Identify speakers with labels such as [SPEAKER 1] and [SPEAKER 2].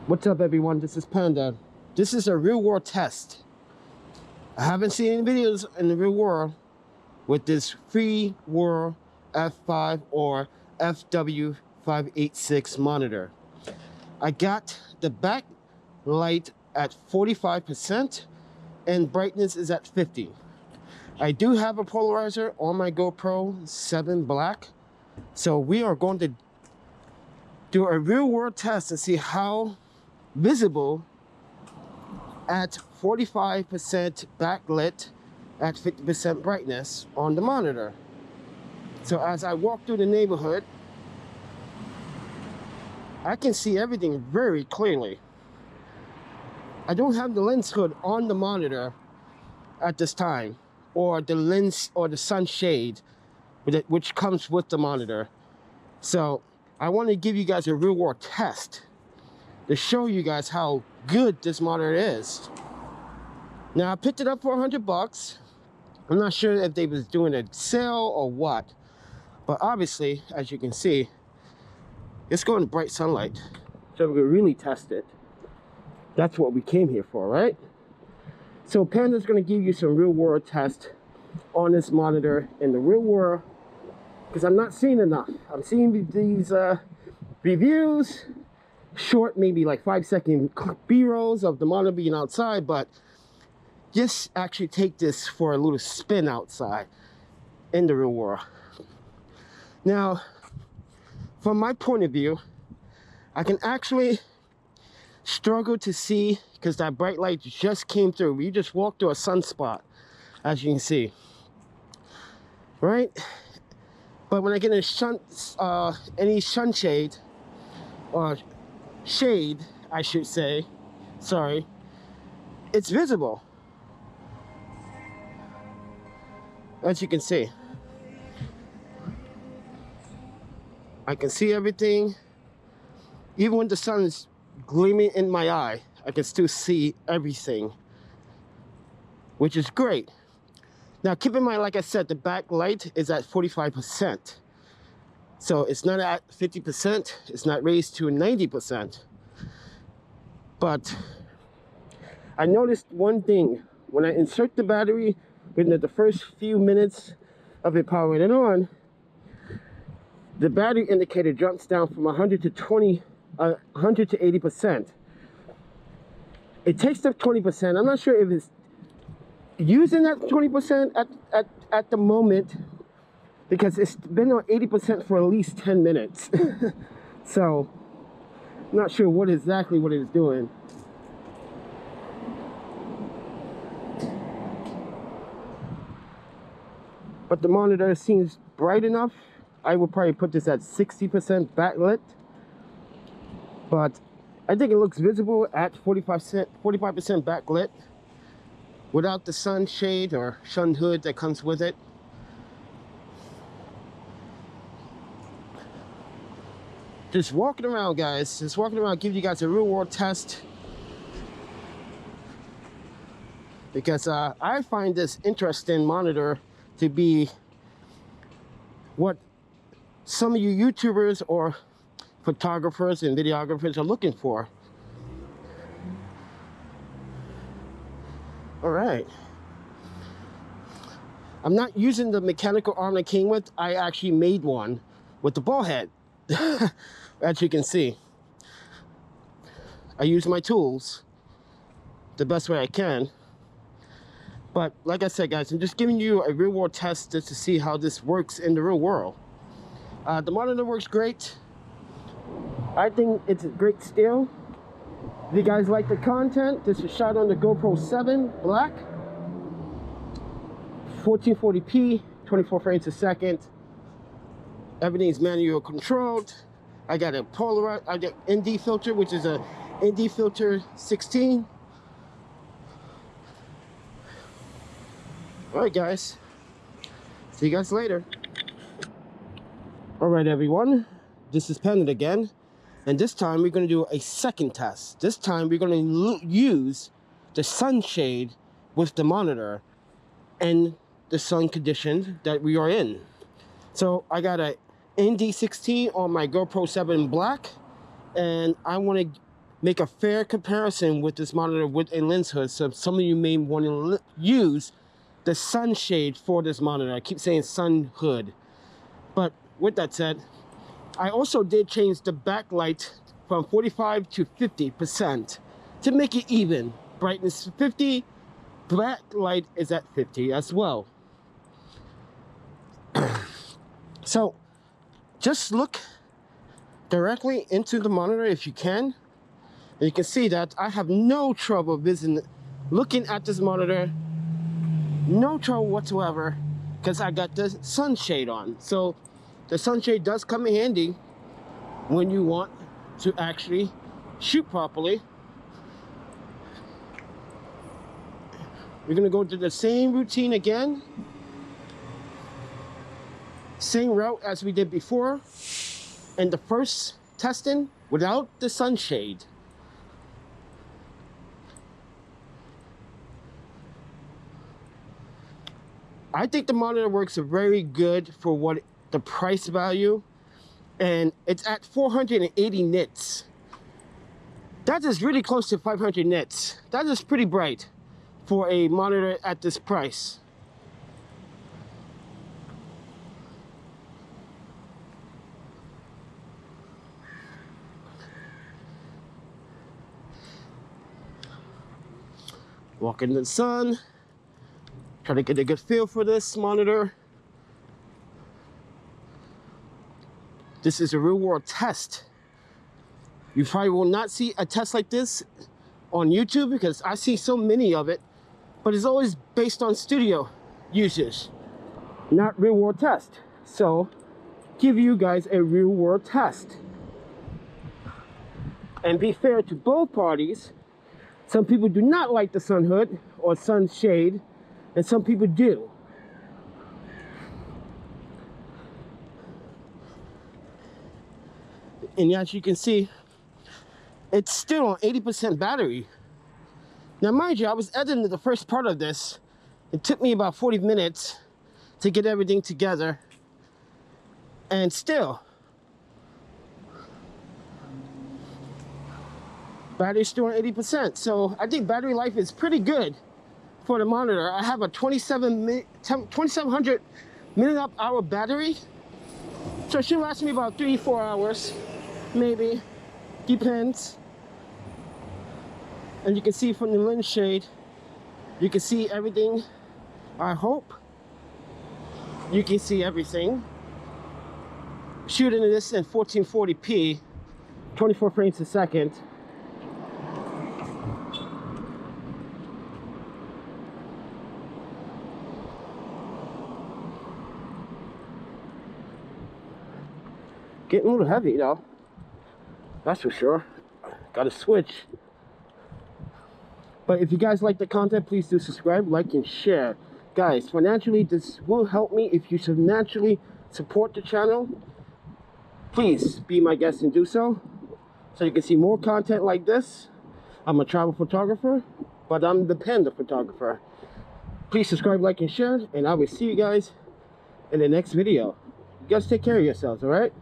[SPEAKER 1] What's up, everyone? This is Panda. This is a real world test. I haven't seen any videos in the real world with this FeelWorld F5 or FW586 monitor. I got the backlight at 45% and brightness is at 50. I do have a polarizer on my GoPro 7 Black, so we are going to do a real world test to see how visible at 45% backlit at 50% brightness on the monitor. So as I walk through the neighborhood, I can see everything very clearly. I don't have the lens hood on the monitor at this time, or the lens or the sunshade which comes with the monitor. So I want to give you guys a real world test to show you guys how good this monitor is. Now I picked it up for $100. I'm not sure if they was doing a sale or what, but obviously, as you can see, it's going to bright sunlight. So we can really test it. That's what we came here for, right? So Panda's going to give you some real world test on this monitor in the real world, because I'm not seeing enough. I'm seeing these reviews, short, maybe like 5-second B-rolls of the monitor being outside, but just actually take this for a little spin outside in the real world. Now, from my point of view, I can actually struggle to see because that bright light just came through. You just walked through a sunspot, as you can see, right? But when I get any sunshade or shade, I should say, sorry, it's visible, as you can see. I can see everything. Even when the sun is gleaming in my eye, I can still see everything, which is great. Now keep in mind, like I said, the backlight is at 45%. So it's not at 50%, it's not raised to 90%. But I noticed one thing. When I insert the battery, within the first few minutes of it powering it on, the battery indicator jumps down from 100 to 80%. It takes up 20%. I'm not sure if it's using that 20% at the moment, because it's been on 80% for at least 10 minutes. So I'm not sure what exactly it is doing. But the monitor seems bright enough. I would probably put this at 60% backlit, but I think it looks visible at 45% backlit without the sunshade or sun hood that comes with it. Just walking around, guys. Just walking around, give you guys a real world test, because I find this interesting monitor to be what some of you YouTubers or photographers and videographers are looking for. All right. I'm not using the mechanical arm that came with. I actually made one with the ball head. As you can see, I use my tools the best way I can. But like I said, guys, I'm just giving you a real world test just to see how this works in the real world. The monitor works great. I think it's a great still. If you guys like the content, this is shot on the GoPro 7 Black, 1440p, 24 frames a second. Everything's manual controlled. I got a polarizer, I got ND filter, which is a ND filter 16. All right, guys. See you guys later. All right, everyone. This is Panda again. And this time we're going to do a second test. This time we're going to use the sunshade with the monitor and the sun condition that we are in. So I got a ND16 on my GoPro 7 Black, and I want to make a fair comparison with this monitor with a lens hood. So some of you may want to use the sunshade for this monitor. I keep saying sun hood. But with that said, I also did change the backlight from 45 to 50% to make it even. Brightness 50, backlight is at 50 as well. So just look directly into the monitor if you can. And you can see that I have no trouble looking at this monitor. No trouble whatsoever, because I got the sunshade on. So the sunshade does come in handy when you want to actually shoot properly. We're gonna go to the same routine again. Same route as we did before. And the first testing without the sunshade. I think the monitor works very good for what the price value, and it's at 480 nits. That is really close to 500 nits. That is pretty bright for a monitor at this price. Walk in the sun, try to get a good feel for this monitor. This is a real world test. You probably will not see a test like this on YouTube because I see so many of it, but it's always based on studio usage, not real world test. So give you guys a real world test and be fair to both parties. Some people do not like the sun hood or sun shade, and some people do. And as you can see, it's still on 80% battery. Now mind you, I was editing the first part of this. It took me about 40 minutes to get everything together. And still, battery's still on 80%. So I think battery life is pretty good for the monitor. I have a 2700 milliamp-hour battery. So it should last me about 3-4 hours, maybe, depends. And you can see from the lens shade, you can see everything. I hope you can see everything. Shooting this in 1440p, 24 frames a second. Getting a little heavy though, that's for sure. Gotta switch. But if you guys like the content, please do subscribe, like, and share. Guys, financially, this will help me. If you financially support the channel, please be my guest and do so you can see more content like this. I'm a travel photographer, but I'm the panda photographer. Please subscribe, like, and share, and I will see you guys in the next video. You guys take care of yourselves, all right?